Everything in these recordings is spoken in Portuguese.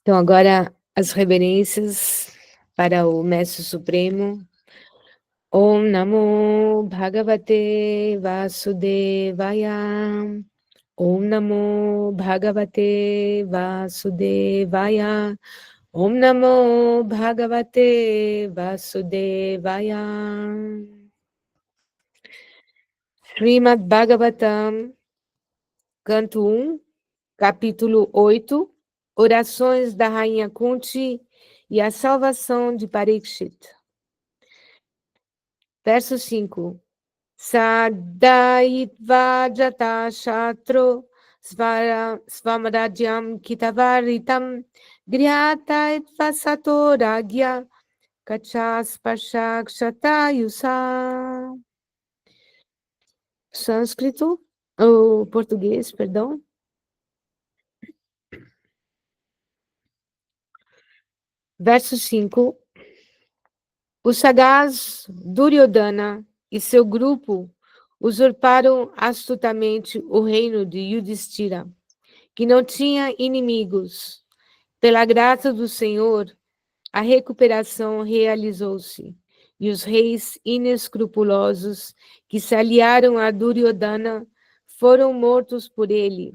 Então, agora as reverências para o Mestre Supremo. Om Namo Bhagavate Vasudevaya. Om Namo Bhagavate Vasudevaya. Om Namo Bhagavate Vasudevaya. Srimad Bhagavatam, canto 1, capítulo 8, Orações da Rainha Kunti e a salvação de Parikshit. Verso 5. Sadaitva jata shatro svamradyam kitavaritam grihataitva satoragya kachasparshakshatayusa. Sânscrito, ou português, perdão. Verso 5. O sagaz Duryodhana e seu grupo usurparam astutamente o reino de Yudhishthira, que não tinha inimigos. Pela graça do Senhor, a recuperação realizou-se, e os reis inescrupulosos que se aliaram a Duryodhana foram mortos por ele.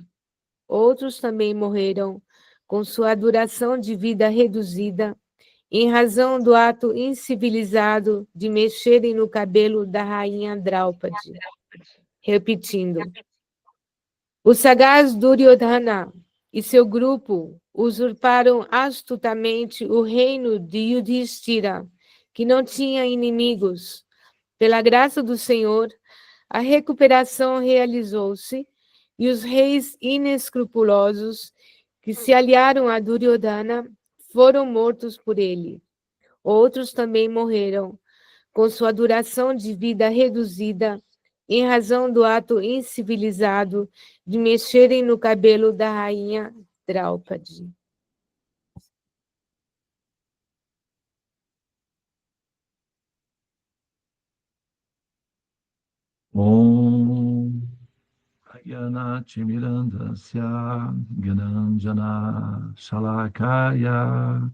Outros também morreram, com sua duração de vida reduzida, em razão do ato incivilizado de mexerem no cabelo da rainha Draupadi. Repetindo. O sagaz Duryodhana e seu grupo usurparam astutamente o reino de Yudhishthira, que não tinha inimigos. Pela graça do Senhor, a recuperação realizou-se, e os reis inescrupulosos que se aliaram a Duryodhana foram mortos por ele. Outros também morreram, com sua duração de vida reduzida, em razão do ato incivilizado de mexerem no cabelo da rainha Draupadi. Om Ayana Chimirandasya Gyananjana Shalakaya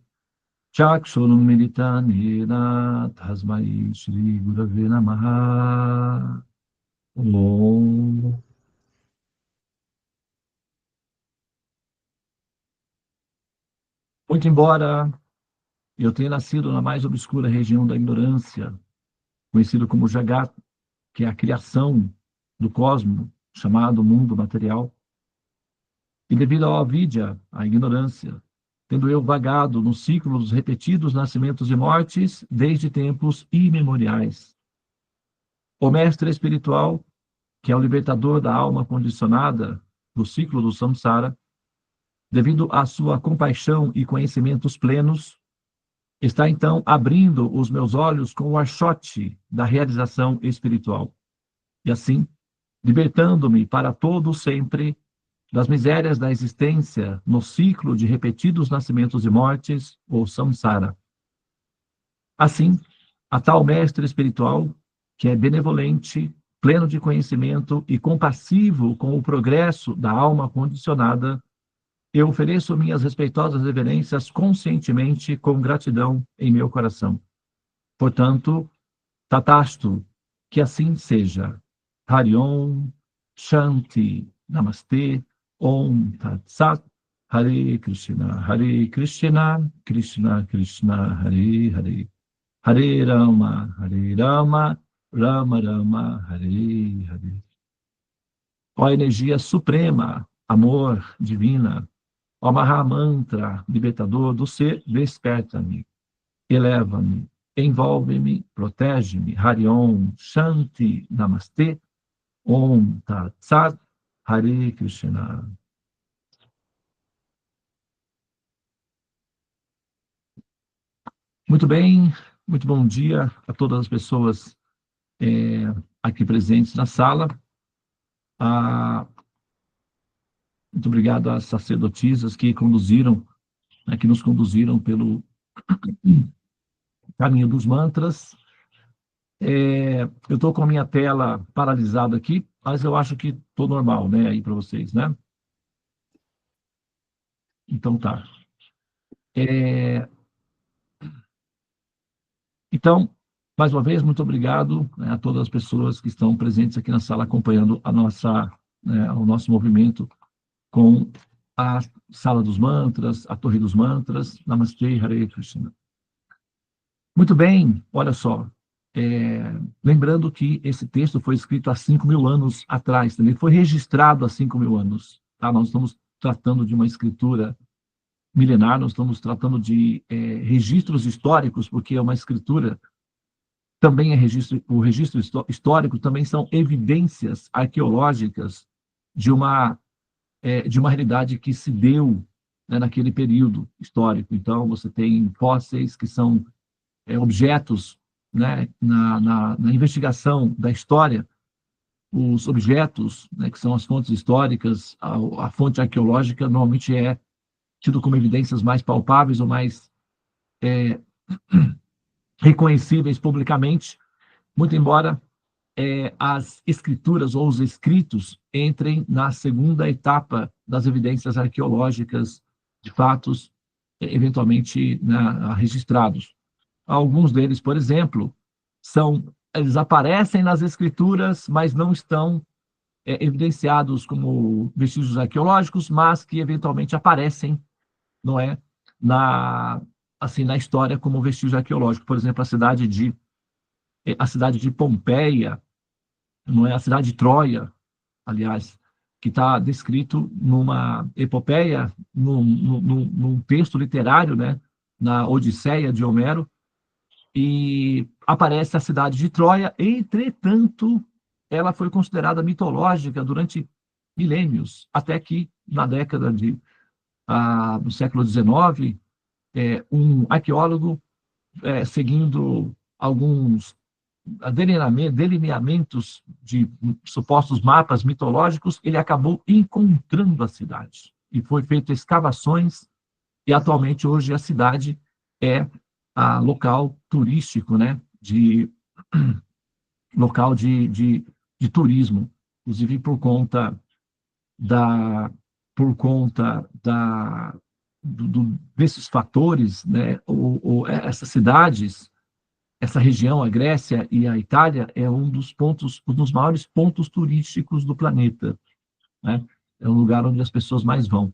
Chakshurun Militanina Tasmai Shri Gurave Namaha. Om. Muito embora eu tenha nascido na mais obscura região da ignorância, conhecido como Jagat, que é a criação do cosmos, chamado mundo material, e devido à avidya, à ignorância, tendo eu vagado no ciclo dos repetidos nascimentos e mortes desde tempos imemoriais. O mestre espiritual, que é o libertador da alma condicionada do ciclo do samsara, devido à sua compaixão e conhecimentos plenos, está então abrindo os meus olhos com o archote da realização espiritual. E assim, libertando-me para todo sempre das misérias da existência no ciclo de repetidos nascimentos e mortes, ou samsara. Assim, a tal mestre espiritual, que é benevolente, pleno de conhecimento e compassivo com o progresso da alma condicionada, eu ofereço minhas respeitosas reverências conscientemente com gratidão em meu coração. Portanto, Tatastu, que assim seja. Hari Om, Shanti, Namastê, Om Tat Sat, Hare Krishna, Krishna Krishna, Hare Hare, Hare Rama, Rama Rama, Hare Hare. Ó energia suprema, amor divina, ó Mahamantra libertador do ser, desperta-me, eleva-me, envolve-me, protege-me. Hari Om, Shanti, Namastê, Om Tat Sat, Hare Krishna. Muito bem, muito bom dia a todas as pessoas aqui presentes na sala. Muito obrigado às sacerdotisas que nos conduziram pelo caminho dos mantras. Eu estou com a minha tela paralisada aqui, mas eu acho que estou normal, né, aí para vocês, né? Então tá. É, então, mais uma vez, muito obrigado, né, a todas as pessoas que estão presentes aqui na sala acompanhando o nosso movimento com a Sala dos Mantras, a Torre dos Mantras, Namastê, Hare Krishna. Muito bem, olha só, lembrando que esse texto foi escrito há 5.000 anos atrás, também foi registrado há 5.000 anos. Tá? Nós estamos tratando de uma escritura milenar, nós estamos tratando de registros históricos, porque é uma escritura, também é registro, o registro histórico também são evidências arqueológicas de uma realidade que se deu, né, naquele período histórico. Então, você tem fósseis que são objetos, né, na investigação da história, os objetos, né, que são as fontes históricas, a fonte arqueológica normalmente é tido como evidências mais palpáveis ou mais reconhecíveis publicamente, muito embora as escrituras ou os escritos entrem na segunda etapa das evidências arqueológicas de fatos eventualmente, né, registrados. Alguns deles, por exemplo, eles aparecem nas escrituras, mas não estão evidenciados como vestígios arqueológicos, mas que eventualmente aparecem, não é, na história como vestígio arqueológico. Por exemplo, a cidade de Pompeia, não é, a cidade de Troia, aliás, que está descrito numa epopeia, num texto literário, né, na Odisseia de Homero, e aparece a cidade de Troia. Entretanto, ela foi considerada mitológica durante milênios, até que, na década do século XIX, um arqueólogo, seguindo alguns delineamentos de supostos mapas mitológicos, ele acabou encontrando a cidade. E foi feito escavações, e atualmente, hoje, a cidade é local turístico, né, local de turismo, inclusive por conta da por conta da desses fatores, né, essas cidades, essa região, a Grécia e a Itália, é um dos maiores pontos turísticos do planeta, né? É um lugar onde as pessoas mais vão.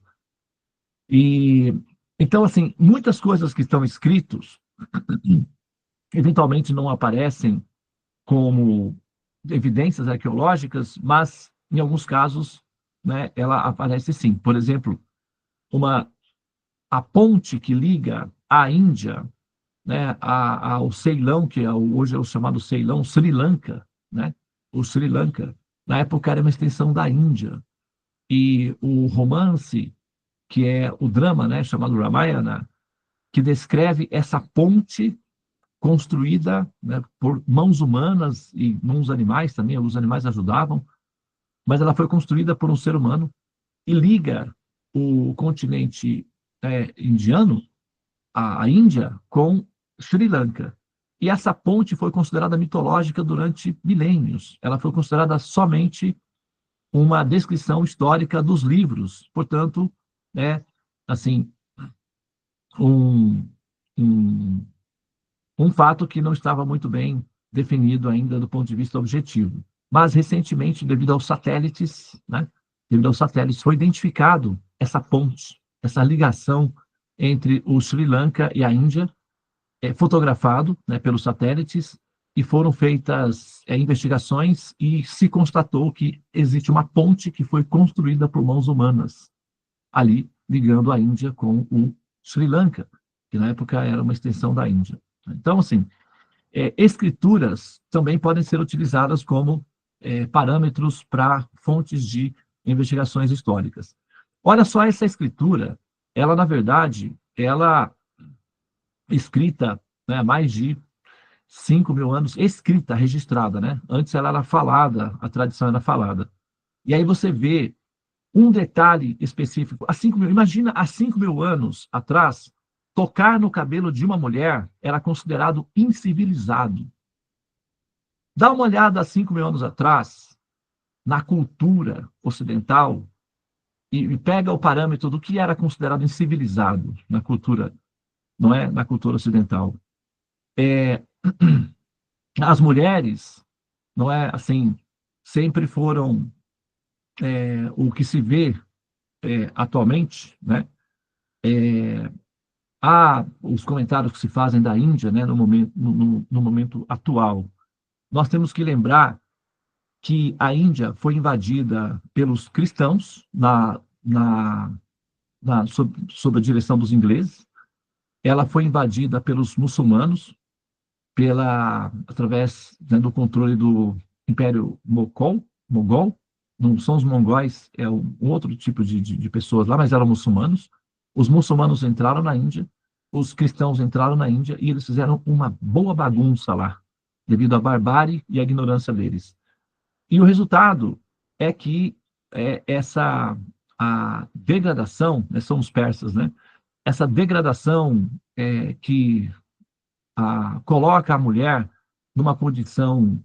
E então, assim, muitas coisas que estão escritos eventualmente não aparecem como evidências arqueológicas, mas em alguns casos, né, ela aparece sim. Por exemplo, a ponte que liga a Índia, né, ao Ceilão, que hoje é o chamado Ceilão, Sri Lanka, né? O Sri Lanka, na época, era uma extensão da Índia. E o romance, que é o drama, né, chamado Ramayana, que descreve essa ponte construída, né, por mãos humanas e mãos animais também, os animais ajudavam, mas ela foi construída por um ser humano e liga o continente indiano, a Índia, com Sri Lanka. E essa ponte foi considerada mitológica durante milênios. Ela foi considerada somente uma descrição histórica dos livros. Portanto, é assim um, um, um fato que não estava muito bem definido ainda do ponto de vista objetivo. Mas, recentemente, devido aos satélites, né, foi identificado essa ponte, essa ligação entre o Sri Lanka e a Índia, fotografado, né, pelos satélites, e foram feitas investigações e se constatou que existe uma ponte que foi construída por mãos humanas, ali ligando a Índia com o Sri Lanka, que na época era uma extensão da Índia. Então, assim, escrituras também podem ser utilizadas como parâmetros para fontes de investigações históricas. Olha só essa escritura, ela, na verdade, ela escrita, né, há mais de 5.000 anos, escrita, registrada, né? Antes ela era falada, a tradição era falada. E aí você vê um detalhe específico. Imagina, há 5.000 anos atrás, tocar no cabelo de uma mulher era considerado incivilizado. Dá uma olhada há 5.000 anos atrás, na cultura ocidental, e pega o parâmetro do que era considerado incivilizado na cultura não é, na cultura ocidental. As mulheres, não é, assim, sempre foram o que se vê atualmente, né? Há os comentários que se fazem da Índia, né, no momento atual. Nós temos que lembrar que a Índia foi invadida pelos cristãos sob a direção dos ingleses. Ela foi invadida pelos muçulmanos através, né, do controle do Império Mogol. Não são os mongóis, é um outro tipo de pessoas lá, mas eram muçulmanos. Os muçulmanos entraram na Índia, os cristãos entraram na Índia e eles fizeram uma boa bagunça lá, devido à barbárie e à ignorância deles. E o resultado é que a degradação, né, são os persas, né? Essa degradação que coloca a mulher numa condição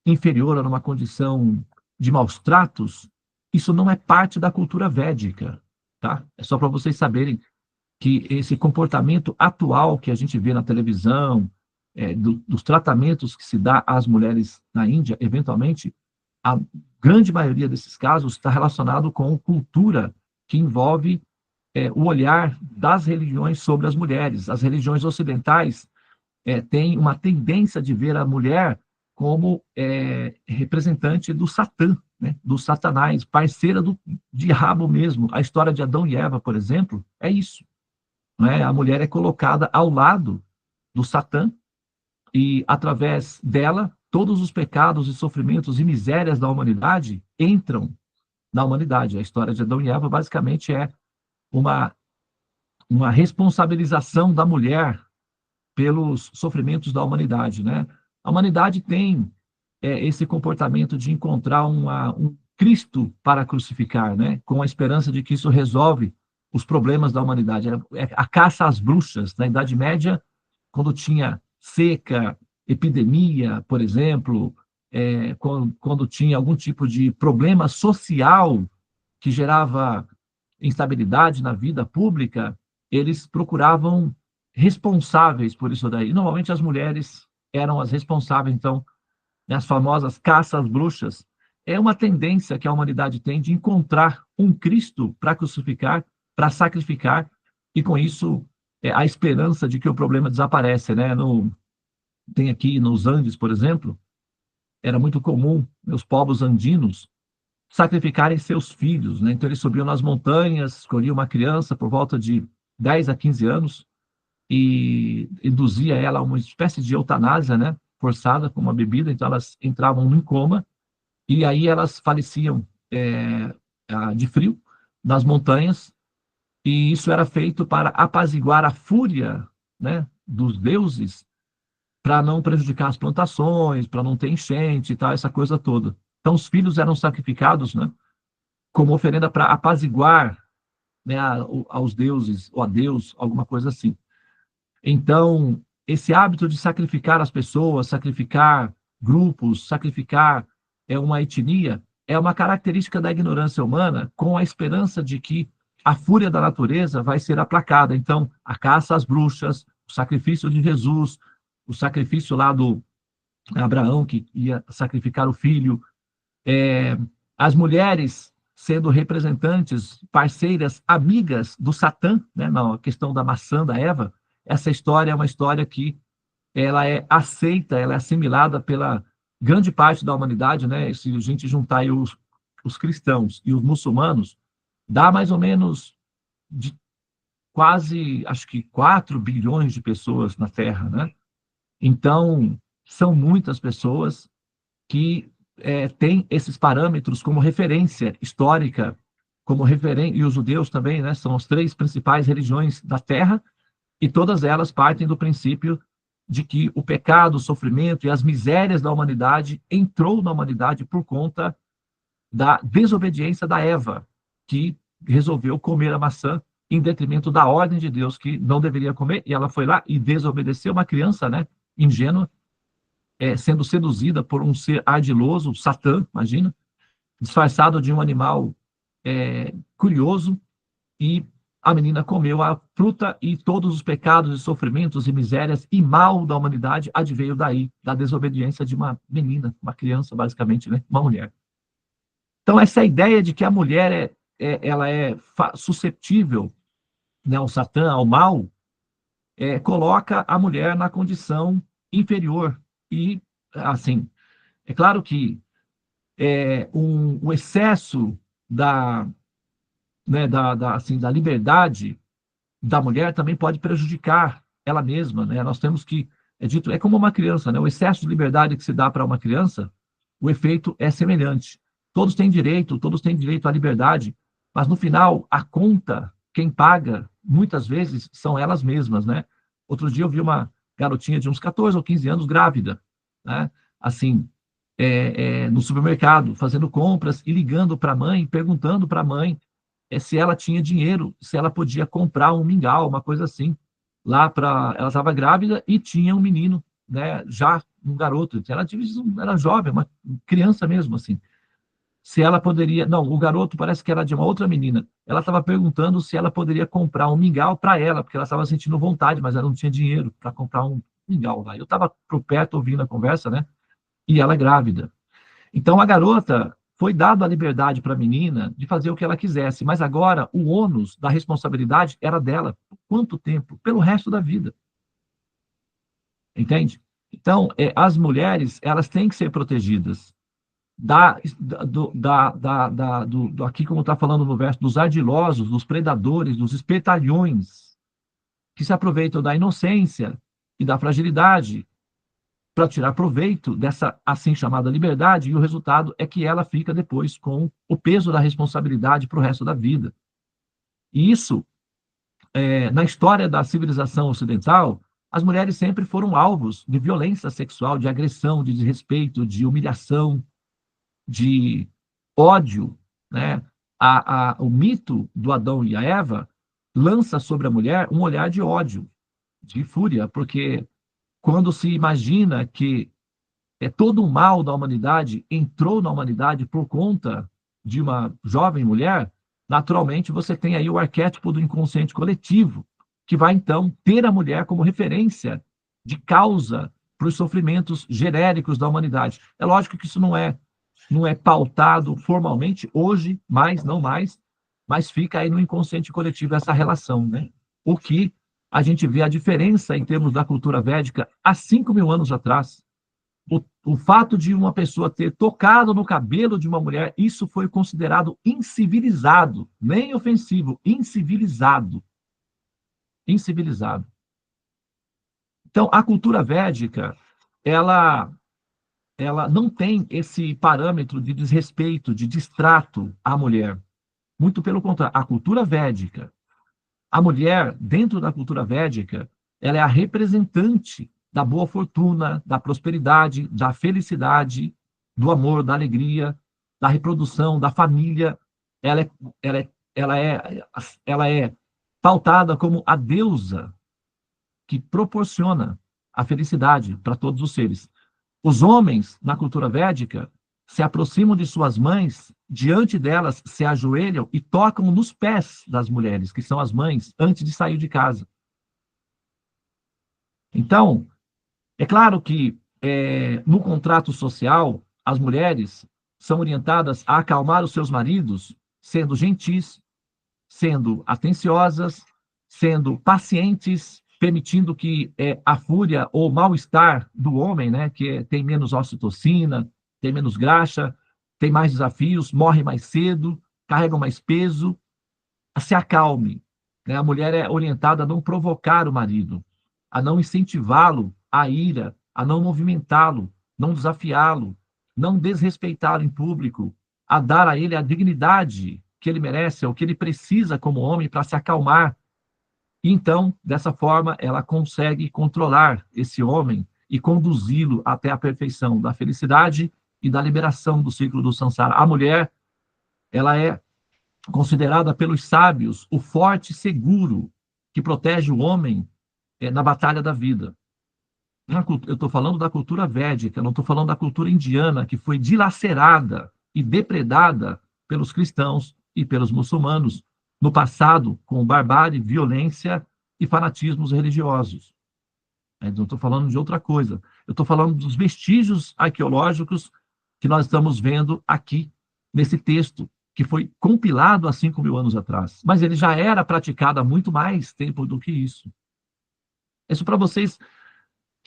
inferior, ou numa condição de maus tratos, isso não é parte da cultura védica, tá? É só para vocês saberem que esse comportamento atual que a gente vê na televisão, dos tratamentos que se dá às mulheres na Índia, eventualmente, a grande maioria desses casos está relacionado com cultura que envolve o olhar das religiões sobre as mulheres. As religiões ocidentais têm uma tendência de ver a mulher como representante do Satã, né? Do Satanás, parceira do diabo mesmo. A história de Adão e Eva, por exemplo, é isso. Não é? A mulher é colocada ao lado do Satã e, através dela, todos os pecados e sofrimentos e misérias da humanidade entram na humanidade. A história de Adão e Eva, basicamente, é uma, uma responsabilização da mulher pelos sofrimentos da humanidade, né? A humanidade tem esse comportamento de encontrar um Cristo para crucificar, né? Com a esperança de que isso resolve os problemas da humanidade. É a caça às bruxas. Na Idade Média, quando tinha seca, epidemia, por exemplo, quando tinha algum tipo de problema social que gerava instabilidade na vida pública, eles procuravam responsáveis por isso daí. Normalmente as mulheres eram as responsáveis, então, né, as famosas caças às bruxas. É uma tendência que a humanidade tem de encontrar um Cristo para crucificar, para sacrificar, e com isso a esperança de que o problema desaparece, né? Tem aqui nos Andes, por exemplo, era muito comum os povos andinos sacrificarem seus filhos, né? Então eles subiam nas montanhas, escolhiam uma criança por volta de 10 a 15 anos e induzia ela a uma espécie de eutanásia, né? Forçada com uma bebida, então elas entravam em coma e aí elas faleciam de frio nas montanhas, e isso era feito para apaziguar a fúria, né, dos deuses, para não prejudicar as plantações, para não ter enchente e tal, essa coisa toda. Então os filhos eram sacrificados, né, como oferenda para apaziguar, né, aos deuses, ou a Deus, alguma coisa assim. Então, esse hábito de sacrificar as pessoas, sacrificar grupos, sacrificar uma etnia, é uma característica da ignorância humana, com a esperança de que a fúria da natureza vai ser aplacada. Então, a caça às bruxas, o sacrifício de Jesus, o sacrifício lá do Abraão, que ia sacrificar o filho, as mulheres sendo representantes, parceiras, amigas do Satã, né, na questão da maçã da Eva. Essa história é uma história que ela é aceita, ela é assimilada pela grande parte da humanidade, né? Se a gente juntar aí os cristãos e os muçulmanos, dá mais ou menos de quase, acho que 4 bilhões de pessoas na Terra, né? Então, são muitas pessoas que têm esses parâmetros como referência histórica, como referência, e os judeus também, né? São as 3 principais religiões da Terra, e todas elas partem do princípio de que o pecado, o sofrimento e as misérias da humanidade entrou na humanidade por conta da desobediência da Eva, que resolveu comer a maçã em detrimento da ordem de Deus, que não deveria comer, e ela foi lá e desobedeceu. Uma criança, né, ingênua, sendo seduzida por um ser ardiloso, Satã, imagina, disfarçado de um animal curioso, e a menina comeu a fruta e todos os pecados e sofrimentos e misérias e mal da humanidade adveio daí, da desobediência de uma menina, uma criança, basicamente, né? Uma mulher. Então, essa ideia de que a mulher ela é susceptível, né, ao Satã, ao mal, coloca a mulher na condição inferior. E, assim, é claro que o excesso da liberdade da mulher também pode prejudicar ela mesma, né? Nós temos que, é como uma criança, né? O excesso de liberdade que se dá para uma criança, o efeito é semelhante. Todos têm direito à liberdade, mas no final, a conta, quem paga, muitas vezes, são elas mesmas, né? Outro dia eu vi uma garotinha de uns 14 ou 15 anos grávida, né? Assim, no supermercado, fazendo compras e ligando para a mãe, perguntando para a mãe se ela tinha dinheiro, se ela podia comprar um mingau, uma coisa assim. Ela estava grávida e tinha um menino, né? Já um garoto. Ela era jovem, uma criança mesmo, assim. Se ela poderia. Não, o garoto parece que era de uma outra menina. Ela estava perguntando se ela poderia comprar um mingau para ela, porque ela estava sentindo vontade, mas ela não tinha dinheiro para comprar um mingau lá. Eu estava por perto ouvindo a conversa, né? E ela é grávida. Então a garota foi dado a liberdade para a menina de fazer o que ela quisesse, mas agora o ônus da responsabilidade era dela. Por quanto tempo? Pelo resto da vida. Entende? Então, as mulheres, elas têm que ser protegidas aqui como está falando no verso, dos ardilosos, dos predadores, dos espertalhões, que se aproveitam da inocência e da fragilidade para tirar proveito dessa assim chamada liberdade, e o resultado é que ela fica depois com o peso da responsabilidade para o resto da vida. E isso, na história da civilização ocidental, as mulheres sempre foram alvos de violência sexual, de agressão, de desrespeito, de humilhação, de ódio, né? O mito do Adão e a Eva lança sobre a mulher um olhar de ódio, de fúria, porque quando se imagina que todo o mal da humanidade entrou na humanidade por conta de uma jovem mulher, naturalmente você tem aí o arquétipo do inconsciente coletivo, que vai então ter a mulher como referência de causa para os sofrimentos genéricos da humanidade. É lógico que isso não é pautado formalmente hoje, não mais, mas fica aí no inconsciente coletivo essa relação, né? O que a gente vê a diferença em termos da cultura védica há 5.000 anos atrás. O fato de uma pessoa ter tocado no cabelo de uma mulher, isso foi considerado incivilizado, nem ofensivo, incivilizado. Incivilizado. Então, a cultura védica, ela não tem esse parâmetro de desrespeito, de distrato à mulher. Muito pelo contrário, a cultura védica, a mulher, dentro da cultura védica, ela é a representante da boa fortuna, da prosperidade, da felicidade, do amor, da alegria, da reprodução, da família. Ela é, ela é, ela é, ela é pautada como a deusa que proporciona a felicidade para todos os seres. Os homens, na cultura védica, se aproximam de suas mães, diante delas se ajoelham e tocam nos pés das mulheres, que são as mães, antes de sair de casa. Então, é claro que no contrato social, as mulheres são orientadas a acalmar os seus maridos, sendo gentis, sendo atenciosas, sendo pacientes, permitindo que a fúria ou mal-estar do homem, né, que tem menos ocitocina, tem menos graxa, tem mais desafios, morre mais cedo, carrega mais peso, se acalme. Né? A mulher é orientada a não provocar o marido, a não incentivá-lo à ira, a não movimentá-lo, não desafiá-lo, não desrespeitá-lo em público, a dar a ele a dignidade que ele merece, ou que ele precisa como homem para se acalmar. E então, dessa forma, ela consegue controlar esse homem e conduzi-lo até a perfeição da felicidade e da liberação do ciclo do samsara. A mulher, ela é considerada pelos sábios o forte seguro que protege o homem na batalha da vida. Eu estou falando da cultura védica, não estou falando da cultura indiana, que foi dilacerada e depredada pelos cristãos e pelos muçulmanos, no passado com barbárie, violência e fanatismos religiosos. Eu não estou falando de outra coisa. Eu estou falando dos vestígios arqueológicos que nós estamos vendo aqui, nesse texto, que foi compilado há 5.000 anos atrás. Mas ele já era praticado há muito mais tempo do que isso. Isso para vocês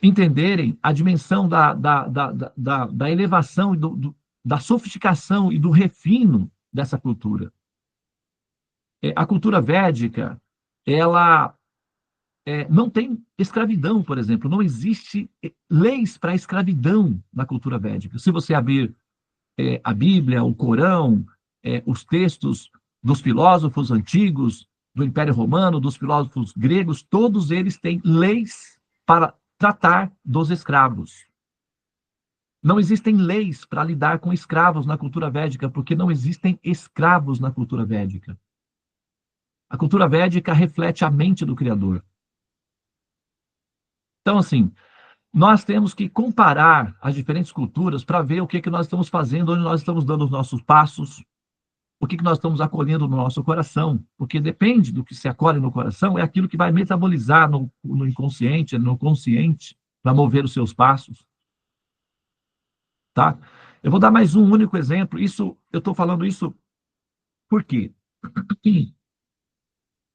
entenderem a dimensão da elevação, da sofisticação e do refino dessa cultura. A cultura védica, ela não tem escravidão, por exemplo. Não existe leis para a escravidão na cultura védica. Se você abrir a Bíblia, o Corão, os textos dos filósofos antigos, do Império Romano, dos filósofos gregos, todos eles têm leis para tratar dos escravos. Não existem leis para lidar com escravos na cultura védica, porque não existem escravos na cultura védica. A cultura védica reflete a mente do Criador. Então, assim, nós temos que comparar as diferentes culturas para ver o que nós estamos fazendo, onde nós estamos dando os nossos passos, o que nós estamos acolhendo no nosso coração, porque depende do que se acolhe no coração, é aquilo que vai metabolizar no inconsciente, no consciente, para mover os seus passos. Tá? Eu vou dar mais um único exemplo. Eu estou falando isso por quê?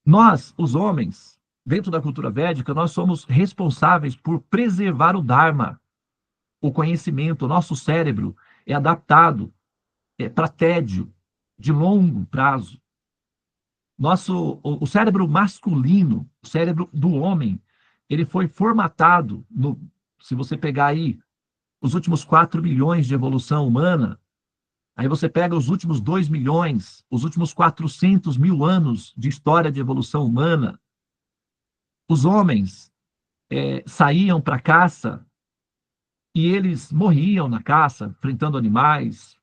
Nós, os homens, dentro da cultura védica, nós somos responsáveis por preservar o Dharma, o conhecimento. O nosso cérebro é adaptado para tédio de longo prazo. O cérebro masculino, o cérebro do homem, ele foi formatado, se você pegar aí os últimos 4 milhões de evolução humana, aí você pega os últimos 2 milhões, os últimos 400 mil anos de história de evolução humana, os homens saíam para caça e eles morriam na caça, enfrentando animais,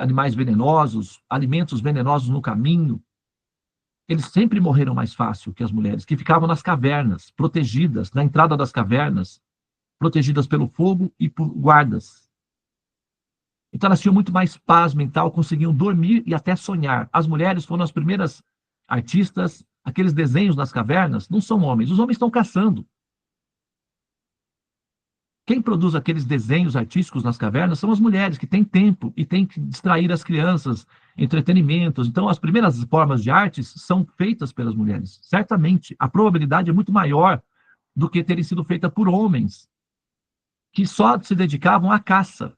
animais venenosos, alimentos venenosos no caminho. Eles sempre morreram mais fácil que as mulheres, que ficavam nas cavernas, protegidas, na entrada das cavernas, protegidas pelo fogo e por guardas. Então elas tinham muito mais paz mental, conseguiam dormir e até sonhar. As mulheres foram as primeiras artistas, aqueles desenhos nas cavernas, não são homens, os homens estão caçando. Quem produz aqueles desenhos artísticos nas cavernas são as mulheres, que têm tempo e têm que distrair as crianças, entretenimentos. Então, as primeiras formas de artes são feitas pelas mulheres. Certamente, a probabilidade é muito maior do que terem sido feitas por homens, que só se dedicavam à caça.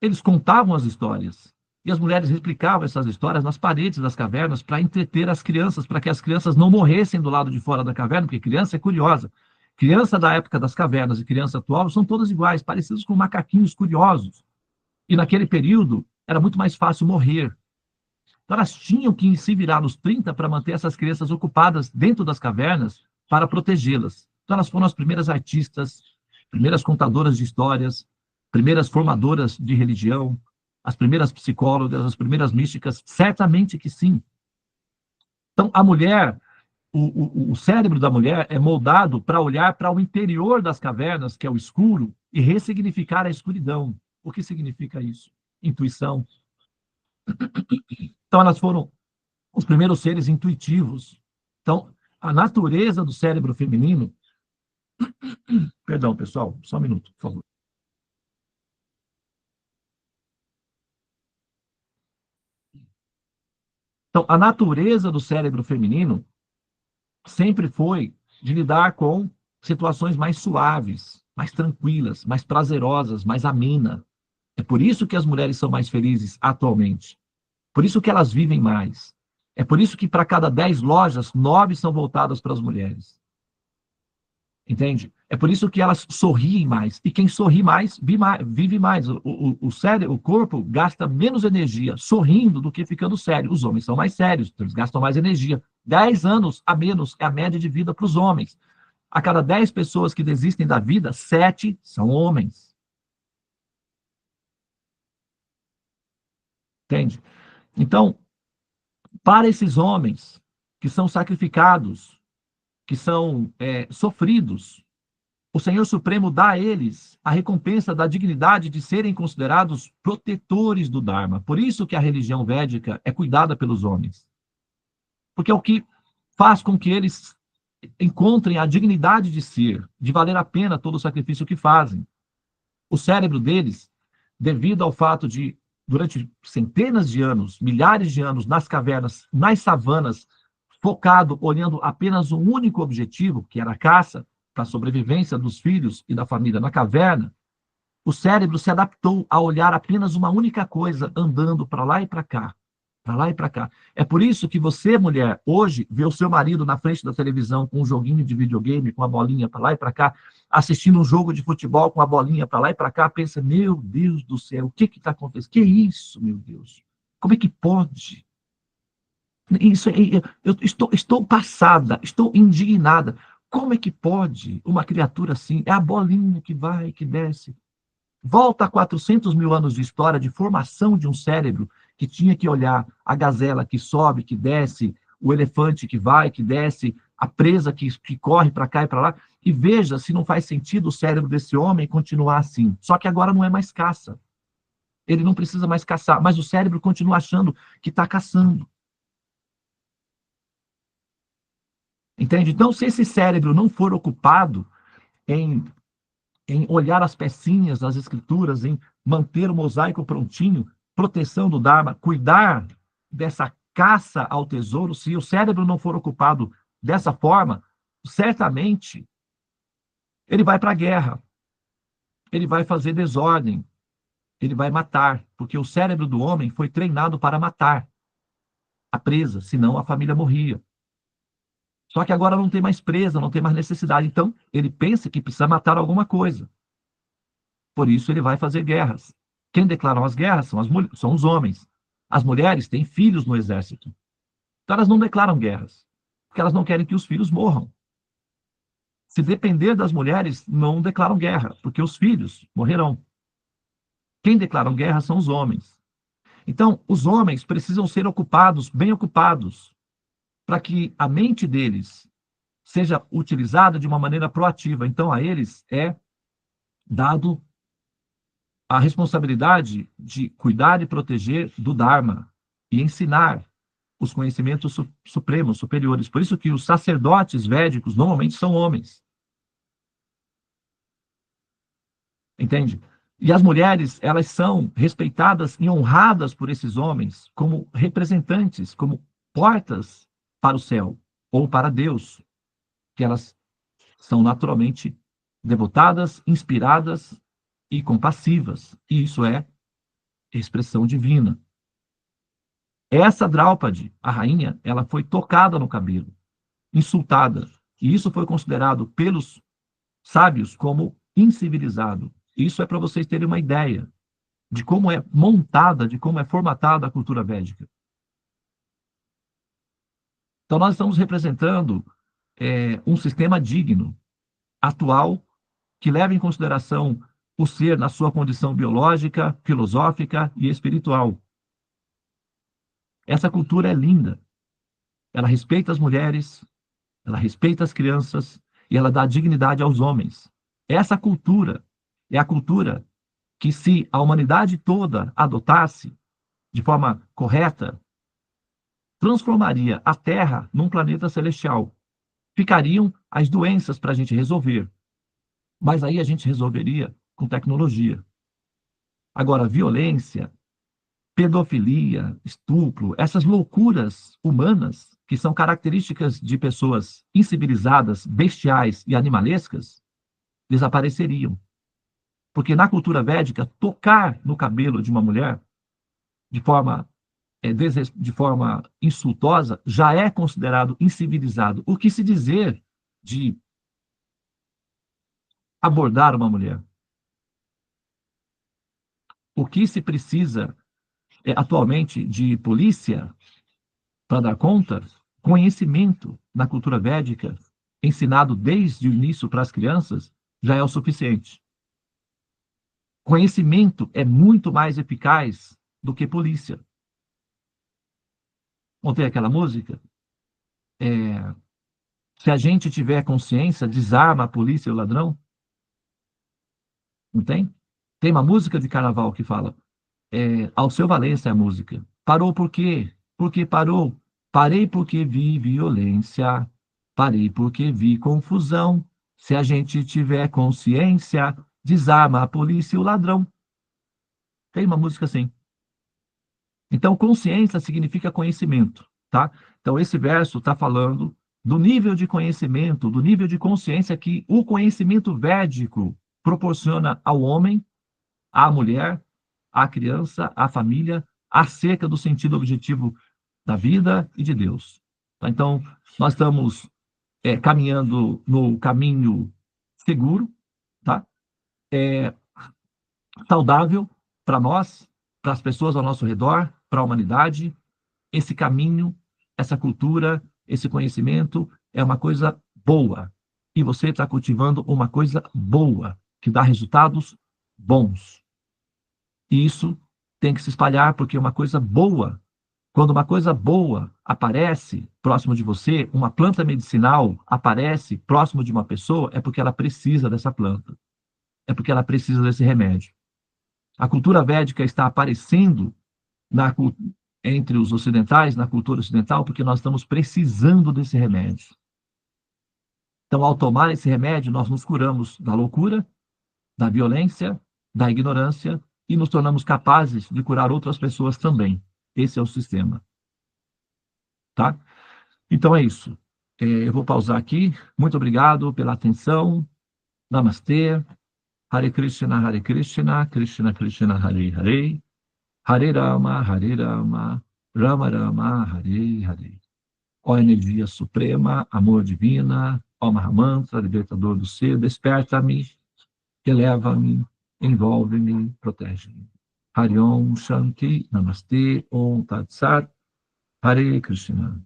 Eles contavam as histórias. E as mulheres replicavam essas histórias nas paredes das cavernas para entreter as crianças, para que as crianças não morressem do lado de fora da caverna, porque criança é curiosa. Criança da época das cavernas e criança atual são todas iguais, parecidos com macaquinhos curiosos. E naquele período era muito mais fácil morrer. Então elas tinham que se virar nos 30 para manter essas crianças ocupadas dentro das cavernas para protegê-las. Então elas foram as primeiras artistas, primeiras contadoras de histórias, primeiras formadoras de religião, as primeiras psicólogas, as primeiras místicas, certamente que sim. Então a mulher, o cérebro da mulher é moldado para olhar para o interior das cavernas, que é o escuro, e ressignificar a escuridão. O que significa isso? Intuição. Então, elas foram os primeiros seres intuitivos. Então, a natureza do cérebro feminino... Perdão, pessoal, só um minuto, por favor. Então, a natureza do cérebro feminino sempre foi de lidar com situações mais suaves, mais tranquilas, mais prazerosas, mais amenas. É por isso que as mulheres são mais felizes atualmente. Por isso que elas vivem mais. É por isso que para cada 10 lojas, 9 são voltadas para as mulheres. Entende? É por isso que elas sorriem mais. E quem sorri mais, vive mais. O cérebro, o corpo gasta menos energia sorrindo do que ficando sério. Os homens são mais sérios, então eles gastam mais energia. 10 anos a menos é a média de vida para os homens. A cada 10 pessoas que desistem da vida, 7 são homens. Entende? Então, para esses homens que são sacrificados, que são sofridos, o Senhor Supremo dá a eles a recompensa da dignidade de serem considerados protetores do Dharma. Por isso que a religião védica é cuidada pelos homens. Porque é o que faz com que eles encontrem a dignidade de ser, de valer a pena todo o sacrifício que fazem. O cérebro deles, devido ao fato de, durante centenas de anos, milhares de anos, nas cavernas, nas savanas, focado, olhando apenas um único objetivo, que era a caça, para a sobrevivência dos filhos e da família na caverna, o cérebro se adaptou a olhar apenas uma única coisa, andando para lá e para cá, para lá e para cá. É por isso que você, mulher, hoje vê o seu marido na frente da televisão com um joguinho de videogame, com a bolinha para lá e para cá, assistindo um jogo de futebol com a bolinha para lá e para cá, pensa, meu Deus do céu, o que está acontecendo? Que isso, meu Deus? Como é que pode? Isso, eu estou passada, estou indignada. Como é que pode uma criatura assim? É a bolinha que vai, que desce. Volta a 400 mil anos de história de formação de um cérebro que tinha que olhar a gazela que sobe, que desce, o elefante que vai, que desce, a presa que corre para cá e para lá, e veja se não faz sentido o cérebro desse homem continuar assim. Só que agora não é mais caça. Ele não precisa mais caçar, mas o cérebro continua achando que está caçando. Entende? Então, se esse cérebro não for ocupado em, em olhar as pecinhas das escrituras, em manter o mosaico prontinho, proteção do Dharma, cuidar dessa caça ao tesouro, se o cérebro não for ocupado dessa forma, certamente ele vai para a guerra, ele vai fazer desordem, ele vai matar, porque o cérebro do homem foi treinado para matar a presa, senão a família morria. Só que agora não tem mais presa, não tem mais necessidade. Então, ele pensa que precisa matar alguma coisa. Por isso, ele vai fazer guerras. Quem declaram as guerras são os homens. As mulheres têm filhos no exército. Então, elas não declaram guerras, porque elas não querem que os filhos morram. Se depender das mulheres, não declaram guerra, porque os filhos morrerão. Quem declaram guerra são os homens. Então, os homens precisam ser ocupados, bem ocupados, para que a mente deles seja utilizada de uma maneira proativa. Então, a eles é dado a responsabilidade de cuidar e proteger do Dharma e ensinar os conhecimentos supremos, superiores. Por isso que os sacerdotes védicos normalmente são homens. Entende? E as mulheres, elas são respeitadas e honradas por esses homens como representantes, como portas para o céu ou para Deus, que elas são naturalmente devotadas, inspiradas e compassivas. E isso é expressão divina. Essa Draupadi, a rainha, ela foi tocada no cabelo, insultada. E isso foi considerado pelos sábios como incivilizado. Isso é para vocês terem uma ideia de como é montada, de como é formatada a cultura védica. Então, nós estamos representando um sistema digno, atual, que leva em consideração o ser na sua condição biológica, filosófica e espiritual. Essa cultura é linda. Ela respeita as mulheres, ela respeita as crianças e ela dá dignidade aos homens. Essa cultura é a cultura que, se a humanidade toda adotasse de forma correta, transformaria a Terra num planeta celestial. Ficariam as doenças para a gente resolver. Mas aí a gente resolveria com tecnologia. Agora, violência, pedofilia, estupro, essas loucuras humanas, que são características de pessoas incivilizadas, bestiais e animalescas, desapareceriam. Porque na cultura védica, tocar no cabelo de uma mulher de forma, de forma insultosa já é considerado incivilizado. O que se dizer de abordar uma mulher? O que se precisa atualmente de polícia para dar conta? Conhecimento na cultura védica, ensinado desde o início para as crianças, já é o suficiente. Conhecimento é muito mais eficaz do que polícia. Ontem aquela música? Se a gente tiver consciência, desarma a polícia e o ladrão. Não tem? Tem uma música de carnaval que fala, Alceu Valença é a música. Parou por quê? Por que parou? Parei porque vi violência, parei porque vi confusão. Se a gente tiver consciência, desarma a polícia e o ladrão. Tem uma música assim. Então, consciência significa conhecimento, tá? Então, esse verso está falando do nível de conhecimento, do nível de consciência que o conhecimento védico proporciona ao homem, à mulher, à criança, à família, acerca do sentido objetivo da vida e de Deus. Tá? Então, nós estamos caminhando no caminho seguro, tá? Saudável para nós, para as pessoas ao nosso redor, para a humanidade. Esse caminho, essa cultura, esse conhecimento é uma coisa boa. E você está cultivando uma coisa boa, que dá resultados bons. E isso tem que se espalhar, porque uma coisa boa, quando uma coisa boa aparece próximo de você, uma planta medicinal aparece próximo de uma pessoa, é porque ela precisa dessa planta. É porque ela precisa desse remédio. A cultura védica está aparecendo na, entre os ocidentais, na cultura ocidental, porque nós estamos precisando desse remédio. Então, ao tomar esse remédio, nós nos curamos da loucura, da violência, da ignorância e nos tornamos capazes de curar outras pessoas também. Esse é o sistema. Tá? Então é isso. Eu vou pausar aqui. Muito obrigado pela atenção. Namastê. Hare Krishna, Krishna Krishna, Hare Hare. Hare Rama, Rama Rama, Hare Hare. Ó energia suprema, amor divina, ó Mahamantra, libertador do ser, desperta-me, eleva-me, envolve-me, protege-me. Hariom Shanti, Namastê, Om Tat Sat, Hare Krishna.